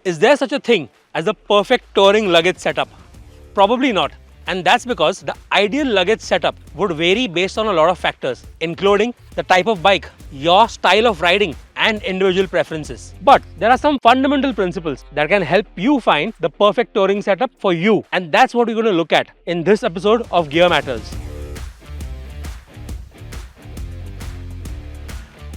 Is there such a thing as a perfect touring luggage setup? Probably not. And that's because the ideal luggage setup would vary based on a lot of factors, including the type of bike, your style of riding, and individual preferences. But there are some fundamental principles that can help you find the perfect touring setup for you. And that's what we're going to look at in this episode of Gear Matters.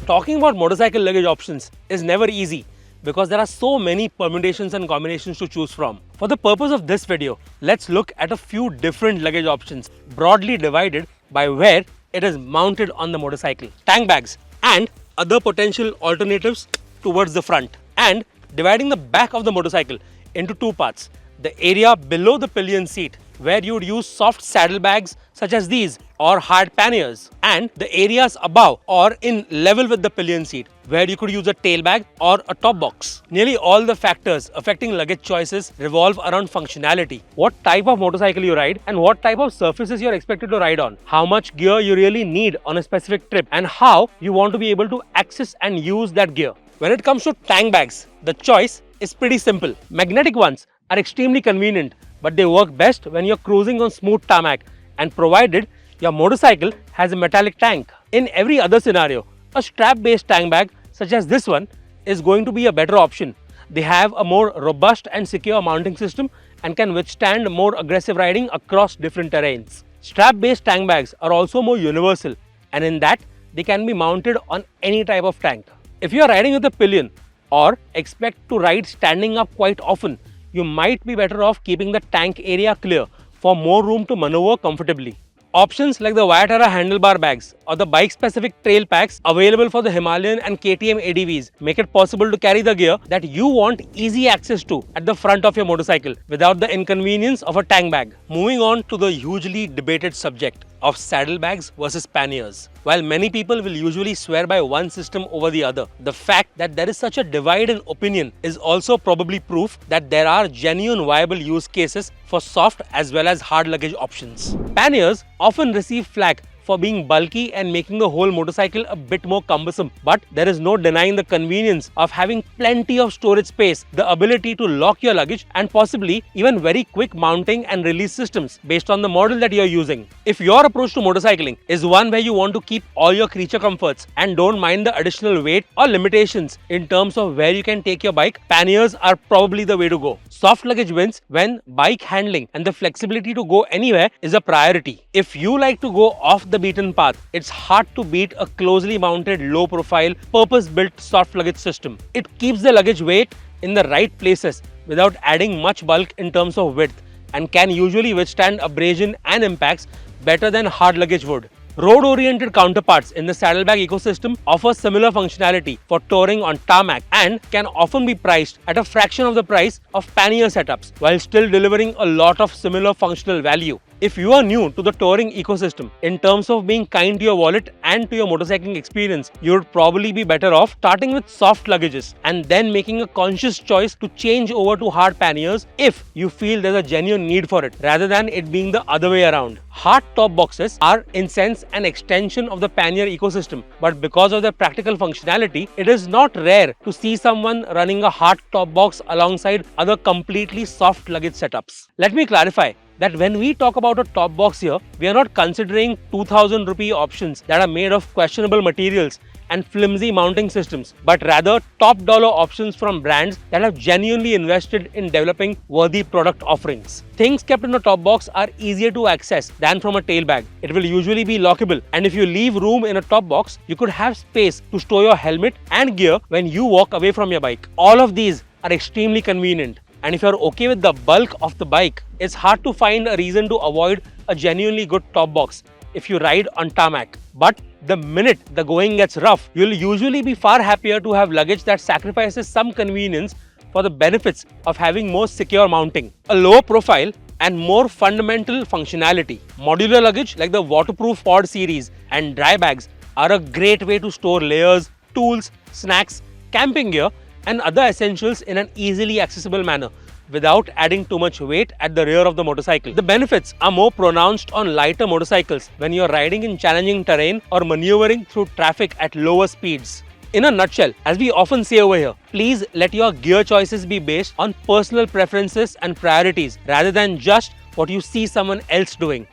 Talking about motorcycle luggage options is never easy because there are so many permutations and combinations to choose from. For the purpose of this video, let's look at a few different luggage options broadly divided by where it is mounted on the motorcycle, tank bags and other potential alternatives towards the front, and dividing the back of the motorcycle into two parts: the area below the pillion seat where you would use soft saddlebags such as these or hard panniers, and the areas above or in level with the pillion seat where you could use a tail bag or a top box. Nearly all the factors affecting luggage choices revolve around functionality, what type of motorcycle you ride and what type of surfaces you're expected to ride on, how much gear you really need on a specific trip, and how you want to be able to access and use that gear. When it comes to tank bags, the choice is pretty simple. Magnetic ones are extremely convenient, but they work best when you're cruising on smooth tarmac and provided your motorcycle has a metallic tank. In every other scenario, a strap-based tank bag such as this one is going to be a better option. They have a more robust and secure mounting system and can withstand more aggressive riding across different terrains. Strap-based tank bags are also more universal, and in that they can be mounted on any type of tank. If you are riding with a pillion or expect to ride standing up quite often, you might be better off keeping the tank area clear for more room to maneuver comfortably. Options like the ViaTerra handlebar bags or the bike-specific trail packs available for the Himalayan and KTM ADVs make it possible to carry the gear that you want easy access to at the front of your motorcycle without the inconvenience of a tank bag. Moving on to the hugely debated subject of saddlebags versus panniers. While many people will usually swear by one system over the other, the fact that there is such a divide in opinion is also probably proof that there are genuine viable use cases for soft as well as hard luggage options. Panniers often receive flack for being bulky and making the whole motorcycle a bit more cumbersome, but there is no denying the convenience of having plenty of storage space, the ability to lock your luggage, and possibly even very quick mounting and release systems based on the model that you are using. If your approach to motorcycling is one where you want to keep all your creature comforts and don't mind the additional weight or limitations in terms of where you can take your bike, panniers are probably the way to go. Soft luggage wins when bike handling and the flexibility to go anywhere is a priority. If you like to go off the beaten path, it's hard to beat a closely mounted, low-profile, purpose-built soft luggage system. It keeps the luggage weight in the right places without adding much bulk in terms of width and can usually withstand abrasion and impacts better than hard luggage would. Road-oriented counterparts in the saddlebag ecosystem offer similar functionality for touring on tarmac and can often be priced at a fraction of the price of pannier setups while still delivering a lot of similar functional value. If you are new to the touring ecosystem, in terms of being kind to your wallet and to your motorcycling experience, you would probably be better off starting with soft luggages and then making a conscious choice to change over to hard panniers if you feel there's a genuine need for it, rather than it being the other way around. Hard top boxes are, in sense, an extension of the pannier ecosystem, but because of their practical functionality, it is not rare to see someone running a hard top box alongside other completely soft luggage setups. Let me clarify that when we talk about a top box here, we are not considering 2000 rupee options that are made of questionable materials and flimsy mounting systems, but rather top dollar options from brands that have genuinely invested in developing worthy product offerings. Things kept in a top box are easier to access than from a tail bag. It will usually be lockable, and if you leave room in a top box, you could have space to store your helmet and gear when you walk away from your bike. All of these are extremely convenient. And if you're okay with the bulk of the bike, it's hard to find a reason to avoid a genuinely good top box if you ride on tarmac. But the minute the going gets rough, you'll usually be far happier to have luggage that sacrifices some convenience for the benefits of having more secure mounting, a lower profile, and more fundamental functionality. Modular luggage like the waterproof pod series and dry bags are a great way to store layers, tools, snacks, camping gear, and other essentials in an easily accessible manner without adding too much weight at the rear of the motorcycle. The benefits are more pronounced on lighter motorcycles when you're riding in challenging terrain or maneuvering through traffic at lower speeds. In a nutshell, as we often say over here, please let your gear choices be based on personal preferences and priorities rather than just what you see someone else doing.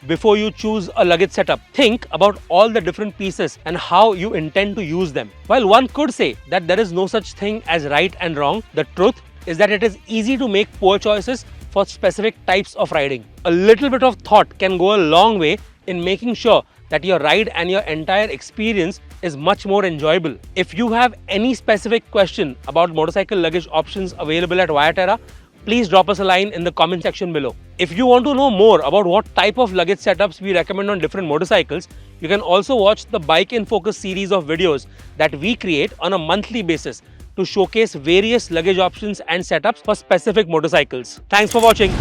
Before you choose a luggage setup, think about all the different pieces and how you intend to use them. While one could say that there is no such thing as right and wrong, the truth is that it is easy to make poor choices for specific types of riding. A little bit of thought can go a long way in making sure that your ride and your entire experience is much more enjoyable. If you have any specific question about motorcycle luggage options available at ViaTerra, please drop us a line in the comment section below. If you want to know more about what type of luggage setups we recommend on different motorcycles, you can also watch the Bike in Focus series of videos that we create on a monthly basis to showcase various luggage options and setups for specific motorcycles. Thanks for watching.